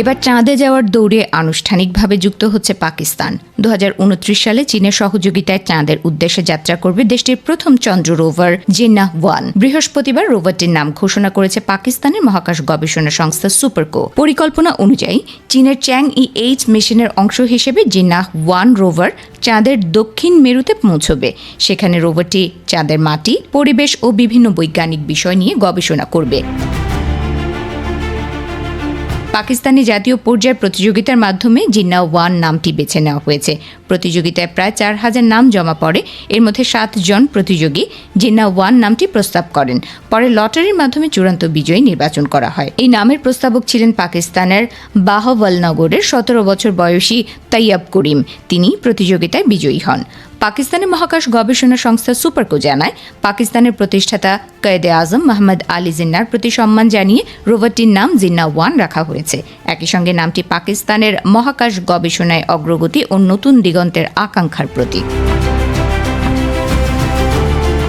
এবার চাঁদে যাওয়ার দৌড়ে আনুষ্ঠানিকভাবে যুক্ত হচ্ছে পাকিস্তান। 2029 সালে চীনের সহযোগিতায় চাঁদের উদ্দেশ্যে যাত্রা করবে দেশটির প্রথম চন্দ্র রোভার জিন্নাহ-1। বৃহস্পতিবার রোভারটির নাম ঘোষণা করেছে পাকিস্তানের মহাকাশ গবেষণা সংস্থা সুপারকো। পরিকল্পনা অনুযায়ী চীনের চ্যাং-ই-8 মিশনের অংশ হিসেবে জিন্নাহ-1 রোভার চাঁদের দক্ষিণ মেরুতে পৌঁছবে। সেখানে রোভারটি চাঁদের মাটি, পরিবেশ ও বিভিন্ন বৈজ্ঞানিক বিষয় নিয়ে গবেষণা করবে। পাকিস্তানি জাতীয় পর্যায়ের প্রতিযোগিতার মাধ্যমে জিন্নাহ-1 নামটি বেছে নেওয়া হয়েছে। প্রতিযোগিতায় প্রায় 4000 নাম জমা পড়ে। এর মধ্যে 7 জন প্রতিযোগী জিন্নাহ-1 নামটি প্রস্তাব করেন। পরে লটারির মাধ্যমে চূড়ান্ত বিজয়ী নির্বাচন করা হয়। এই নামের প্রস্তাবক ছিলেন পাকিস্তানের বাহওয়ালনগরের 17 বছর বয়সী তৈয়ব করিম। তিনি প্রতিযোগিতায় বিজয়ী হন। পাকিস্তানের মহাকাশ গবেষণা সংস্থা সুপারকো জানায়, পাকিস্তানের প্রতিষ্ঠাতা কয়েদে আজম মোহাম্মদ আলী জিন্নাহর প্রতি সম্মান জানিয়ে রোভারটির নাম জিন্নাহ-1 রাখা হয়েছে। একই সঙ্গে নামটি পাকিস্তানের মহাকাশ গবেষণায় অগ্রগতি ও নতুন দিগন্তের আকাঙ্ক্ষার প্রতীক।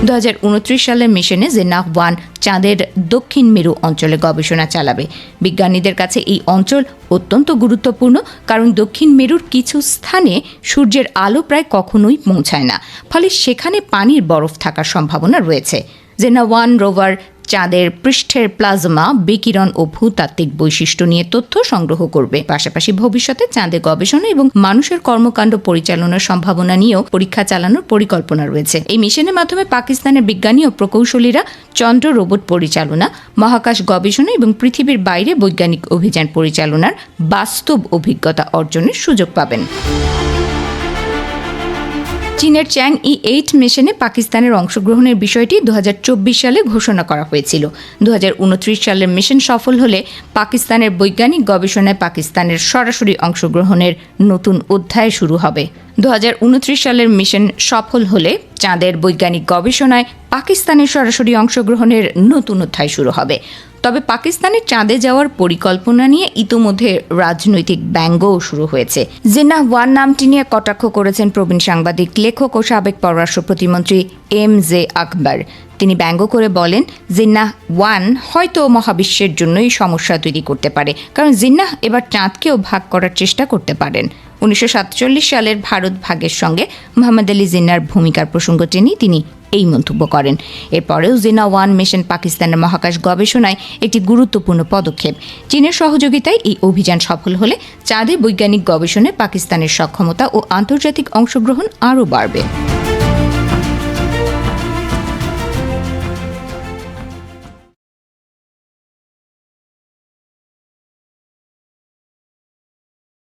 2029 সালের মিশনে জিন্নাহ-1 চাঁদের দক্ষিণ মেরু অঞ্চলে গবেষণা চালাবে। বিজ্ঞানীদের কাছে এই অঞ্চল অত্যন্ত গুরুত্বপূর্ণ, কারণ দক্ষিণ মেরুর কিছু স্থানে সূর্যের আলো প্রায় কখনোই পৌঁছায় না, ফলে সেখানে পানির বরফ থাকার সম্ভাবনা রয়েছে। জিন্নাহ-1 রোভার চাঁদের পৃষ্ঠের প্লাজমা, বিকিরণ ও ভূতাত্ত্বিক বৈশিষ্ট্য নিয়ে তথ্য সংগ্রহ করবে। পাশাপাশি ভবিষ্যতে চাঁদে গবেষণা এবং মানুষের কর্মকাণ্ড পরিচালনার সম্ভাবনা নিয়েও পরীক্ষা চালানোর পরিকল্পনা রয়েছে। এই মিশনের মাধ্যমে পাকিস্তানের বিজ্ঞানী ও প্রকৌশলীরা চন্দ্র রোবট পরিচালনা, মহাকাশ গবেষণা এবং পৃথিবীর বাইরে বৈজ্ঞানিক অভিযান পরিচালনার বাস্তব অভিজ্ঞতা অর্জনের সুযোগ পাবেন। চীনের চ্যাং-ই-8 মিশনে পাকিস্তানের অংশগ্রহণের বিষয়টি 2024 সালে ঘোষণা করা হয়েছিল। 2029 সালের মিশন সফল হলে পাকিস্তানের বৈজ্ঞানিক গবেষণায় পাকিস্তানের সরাসরি অংশগ্রহণের নতুন অধ্যায় শুরু হবে। 2029 সালের মিশন সফল হলে চাঁদের বৈজ্ঞানিক গবেষণায় পাকিস্তানের সরাসরি অংশগ্রহণের নতুন অধ্যায় শুরু হবে। তবে পাকিস্তানের চাঁদে যাওয়ার পরিকল্পনা নিয়ে ইতোমধ্যে রাজনৈতিক ব্যঙ্গও শুরু হয়েছে। জিন্নাহ-1 নামটি নিয়ে কটাক্ষ করেছেন প্রবীণ সাংবাদিক, লেখক ও সাবেক পররাষ্ট্র প্রতিমন্ত্রী এম.জে. আকবর। তিনি ব্যঙ্গ করে বলেন, জিন্নাহ-1 হয়তো মহাবিশ্বের জন্যই সমস্যা তৈরি করতে পারে, কারণ জিন্নাহ এবার চাঁদকেও ভাগ করার চেষ্টা করতে পারেন। 1947 সালের ভারত ভাগের সঙ্গে মোহাম্মদ আলী জিন্নাহর ভূমিকার প্রসঙ্গ টেনে তিনি এই মন্তব্য করেন। এরপরেও জিন্নাহ-1 মিশন পাকিস্তানের মহাকাশ গবেষণায় একটি গুরুত্বপূর্ণ পদক্ষেপ। চীনের সহযোগিতায় এই অভিযান সফল হলে চাঁদে বৈজ্ঞানিক গবেষণায় পাকিস্তানের সক্ষমতা ও আন্তর্জাতিক অংশগ্রহণ আরও বাড়বে।